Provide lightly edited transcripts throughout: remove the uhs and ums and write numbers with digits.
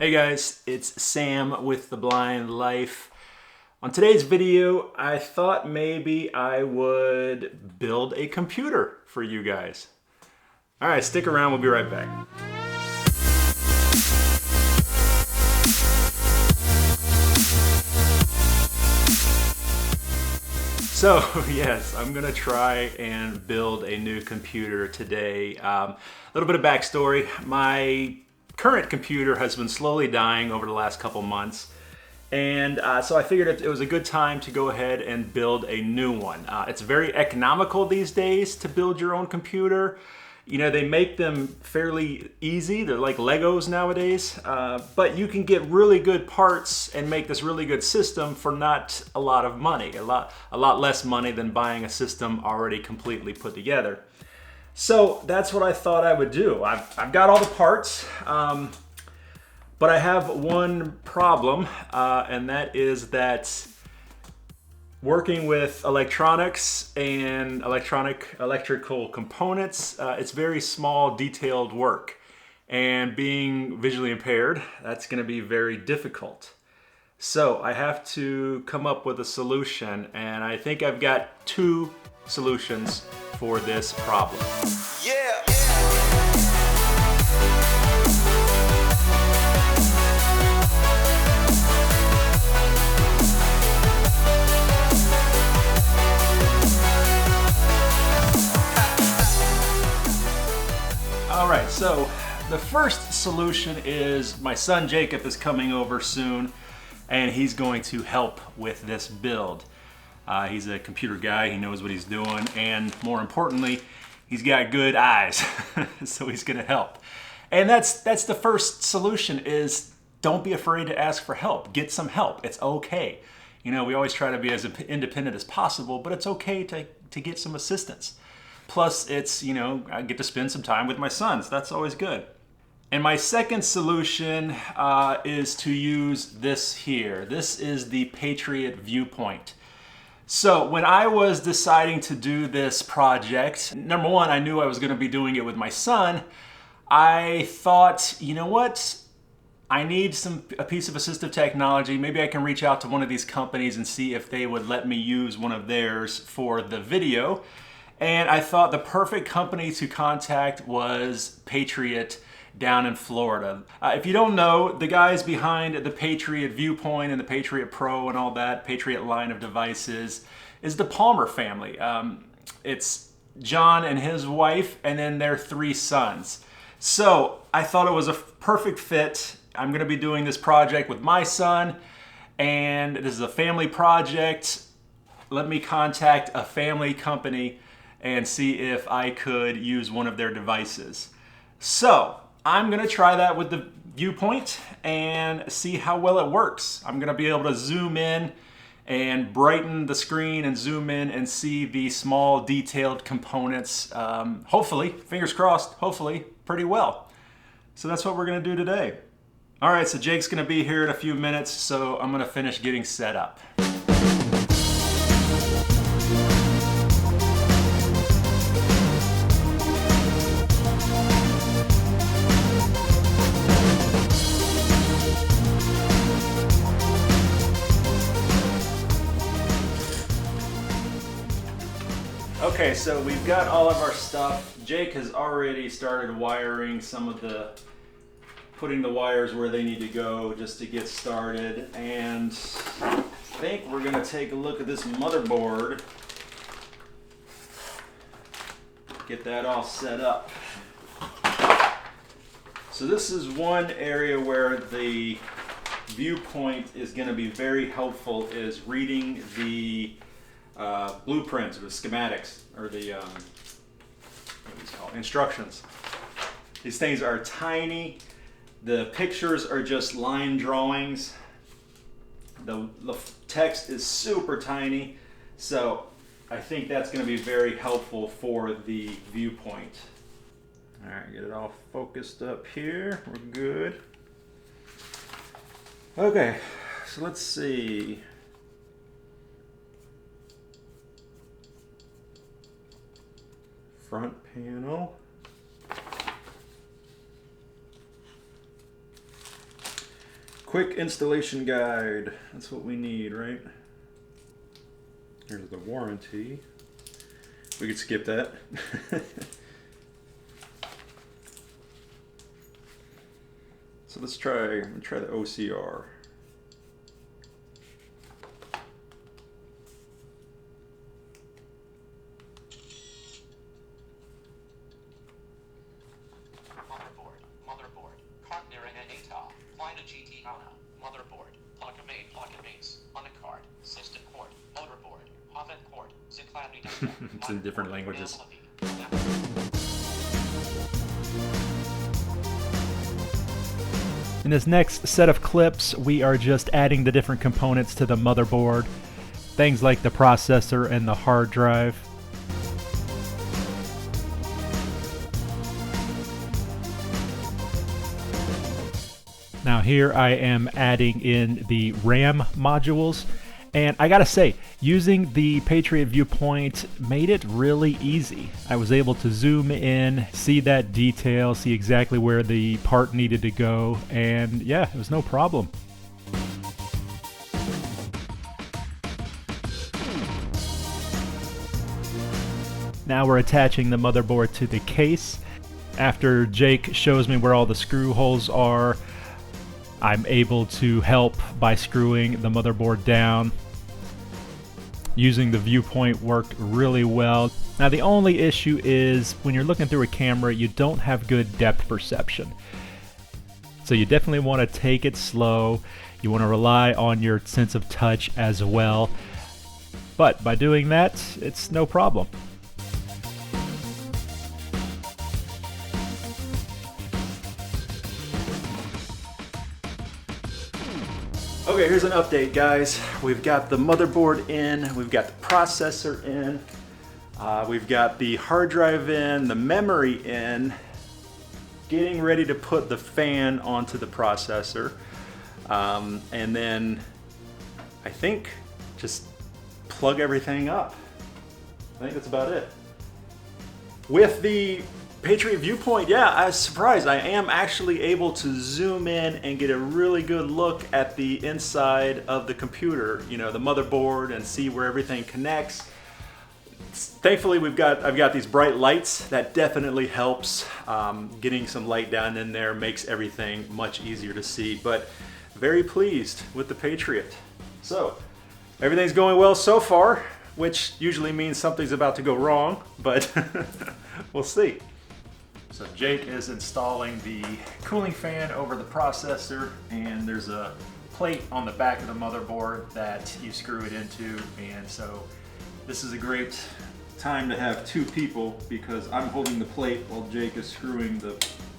Hey guys, it's Sam with The Blind Life. On today's video, I thought maybe I would build a computer for you guys. All right, stick around, we'll be right back. So yes, I'm gonna try and build a new computer today. A little bit of backstory. My current computer has been slowly dying over the last couple months. And so I figured it was a good time to go ahead and build a new one. It's very economical these days to build your own computer. You know, they make them fairly easy. They're like Legos nowadays. But you can get really good parts and make this really good system for not a lot of money. A lot less money than buying a system already completely put together. So that's what I thought I would do. I've got all the parts. But I have one problem, and that is that working with electronics and electrical components, it's very small, detailed work. And being visually impaired, that's going to be very difficult. So I have to come up with a solution, and I think I've got two solutions for this problem. Yeah. All right, so the first solution is my son Jacob is coming over soon, and he's going to help with this build. He's a computer guy, he knows what he's doing, and more importantly, he's got good eyes, so he's gonna help. And that's the first solution is don't be afraid to ask for help. Get some help, it's okay. You know, we always try to be as independent as possible, but it's okay to get some assistance. Plus, it's, you know, I get to spend some time with my sons. That's always good. And my second solution is to use this here. This is the Patriot Viewpoint. So when I was deciding to do this project, number one, I knew I was going to be doing it with my son. I thought, you know what? I need a piece of assistive technology. Maybe I can reach out to one of these companies and see if they would let me use one of theirs for the video. And I thought the perfect company to contact was Patriot down in Florida. If you don't know, the guys behind the Patriot Viewpoint and the Patriot Pro and all that, Patriot line of devices, is the Palmer family. It's John and his wife, and then their 3 sons. So I thought it was a perfect fit. I'm gonna be doing this project with my son, and this is a family project. Let me contact a family company and see if I could use one of their devices. So I'm gonna try that with the Viewpoint and see how well it works. I'm gonna be able to zoom in and brighten the screen and zoom in and see the small detailed components, hopefully, fingers crossed, hopefully pretty well. So that's what we're gonna do today. All right, so Jake's gonna be here in a few minutes, so I'm gonna finish getting set up. Okay, so we've got all of our stuff. Jake has already started wiring putting the wires where they need to go just to get started. And I think we're gonna take a look at this motherboard. Get that all set up. So this is one area where the Viewpoint is gonna be very helpful, is reading the blueprints or the schematics or the what are these called? Instructions. These things are tiny. The pictures are just line drawings. The text is super tiny. So I think that's going to be very helpful for the Viewpoint. All right, get it all focused up here. We're good. Okay, so let's see. Front panel. quick installation guide. That's what we need, right? Here's the warranty. We could skip that. So let's try the OCR. Motherboard. Partner and data. Find a GT motherboard. Plug a main, plug a base. On a card. System port. Motherboard. Hovet port. It's in different languages. In this next set of clips, we are just adding the different components to the motherboard. Things like the processor and the hard drive. Now here I am adding in the RAM modules. And I gotta say, using the Patriot Viewpoint made it really easy. I was able to zoom in, see that detail, see exactly where the part needed to go, and yeah, it was no problem. Now we're attaching the motherboard to the case. After Jake shows me where all the screw holes are, I'm able to help by screwing the motherboard down. Using the Viewpoint worked really well. Now the only issue is when you're looking through a camera, you don't have good depth perception. So you definitely want to take it slow. You want to rely on your sense of touch as well. But by doing that, it's no problem. Okay, here's an update, guys. We've got the motherboard in, we've got the processor in, we've got the hard drive in, the memory in, getting ready to put the fan onto the processor, and then I think just plug everything up. I think that's about it. With the Patriot Viewpoint, yeah, I was surprised. I am actually able to zoom in and get a really good look at the inside of the computer, you know, the motherboard, and see where everything connects. Thankfully, I've got these bright lights. That definitely helps. Getting some light down in there makes everything much easier to see, but very pleased with the Patriot. So, everything's going well so far, which usually means something's about to go wrong, but we'll see. So Jake is installing the cooling fan over the processor, and there's a plate on the back of the motherboard that you screw it into, and so this is a great time to have two people because I'm holding the plate while Jake is screwing the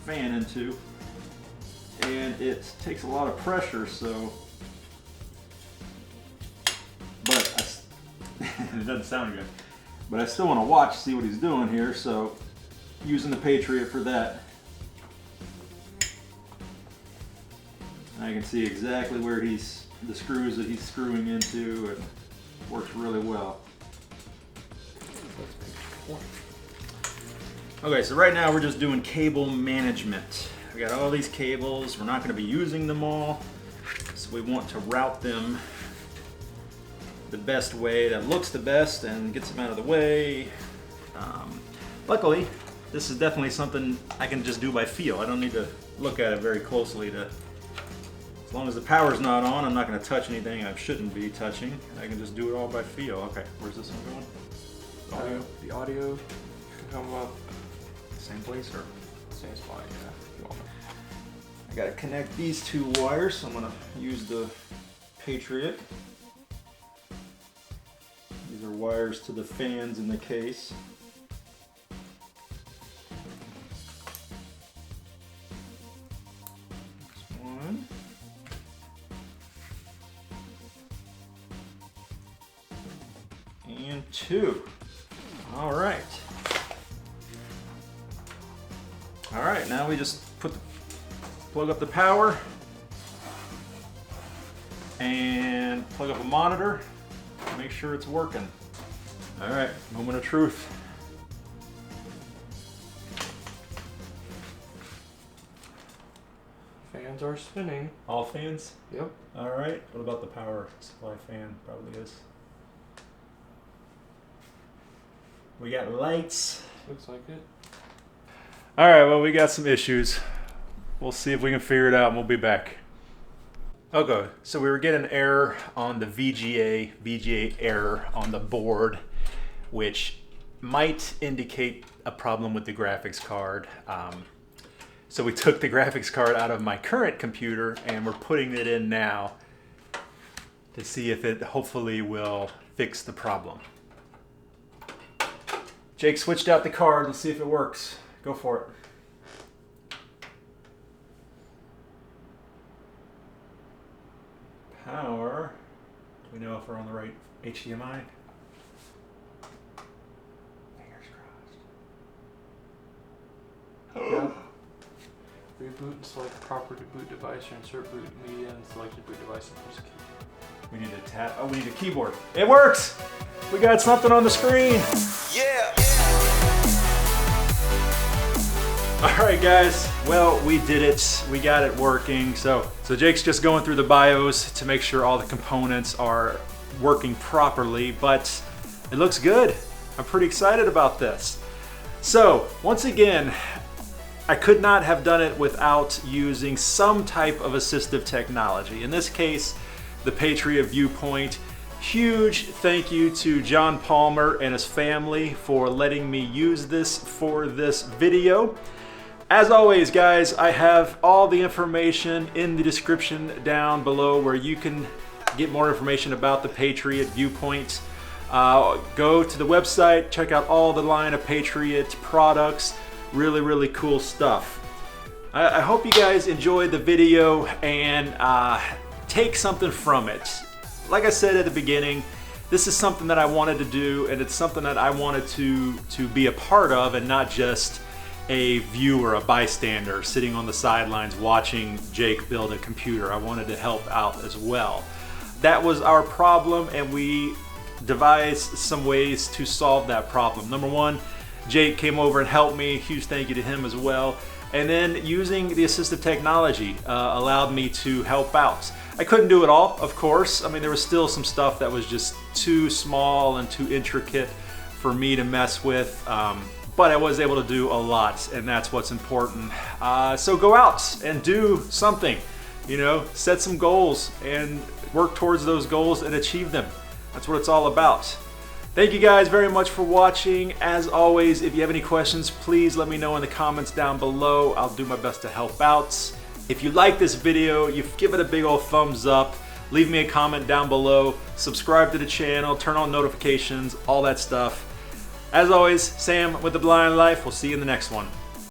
fan into, and it takes a lot of pressure, so it doesn't sound good, but I still want to watch, see what he's doing here, so using the Patriot for that. I can see exactly where the screws that he's screwing into. It works really well. Okay, so right now we're just doing cable management. We got all these cables. We're not going to be using them all, so we want to route them the best way that looks the best and gets them out of the way. Luckily, this is definitely something I can just do by feel. I don't need to look at it very closely to. As long as the power's not on, I'm not going to touch anything I shouldn't be touching. I can just do it all by feel. Okay, where's this one going? The audio can come up same place or same spot, yeah. If you want. I got to connect these two wires, so I'm going to use the Patriot. These are wires to the fans in the case. One. And two. All right. All right, now we just plug up the power and plug up a monitor. Make sure it's working. All right, moment of truth. Fan. Fans are spinning. All fans? Yep. All right. What about the power supply fan? Probably is. We got lights. Looks like it. All right, well, we got some issues. We'll see if we can figure it out and we'll be back. Okay, so we were getting an error on the VGA error on the board, which might indicate a problem with the graphics card. So we took the graphics card out of my current computer and we're putting it in now to see if it hopefully will fix the problem. Jake switched out the card. Let's see if it works. Go for it. Power. Do we know if we're on the right HDMI? Fingers crossed. Yeah. Reboot and select proper boot device or insert boot media and selected boot device and press key. We need a tab. Oh, we need a keyboard. It works! We got something on the screen. Yeah. Alright guys, well, we did it. We got it working. So Jake's just going through the BIOS to make sure all the components are working properly, but it looks good. I'm pretty excited about this. So, once again, I could not have done it without using some type of assistive technology. In this case, the Patriot Viewpoint. Huge thank you to John Palmer and his family for letting me use this for this video. As always, guys, I have all the information in the description down below where you can get more information about the Patriot Viewpoint. Go to the website, check out all the line of Patriot products. Really, really cool stuff. I hope you guys enjoyed the video and take something from it. Like I said at the beginning, this is something that I wanted to do, and it's something that I wanted to be a part of and not just a viewer, a bystander sitting on the sidelines watching Jake build a computer. I wanted to help out as well. That was our problem, and we devised some ways to solve that problem. Number one, Jake came over and helped me. Huge thank you to him as well. And then using the assistive technology allowed me to help out. I couldn't do it all, of course. I mean, there was still some stuff that was just too small and too intricate for me to mess with. But I was able to do a lot, and that's what's important. So go out and do something, you know, set some goals and work towards those goals and achieve them. That's what it's all about. Thank you guys very much for watching. As always, if you have any questions, please let me know in the comments down below. I'll do my best to help out. If you like this video, you give it a big old thumbs up. Leave me a comment down below. Subscribe to the channel, turn on notifications, all that stuff. As always, Sam with The Blind Life. We'll see you in the next one.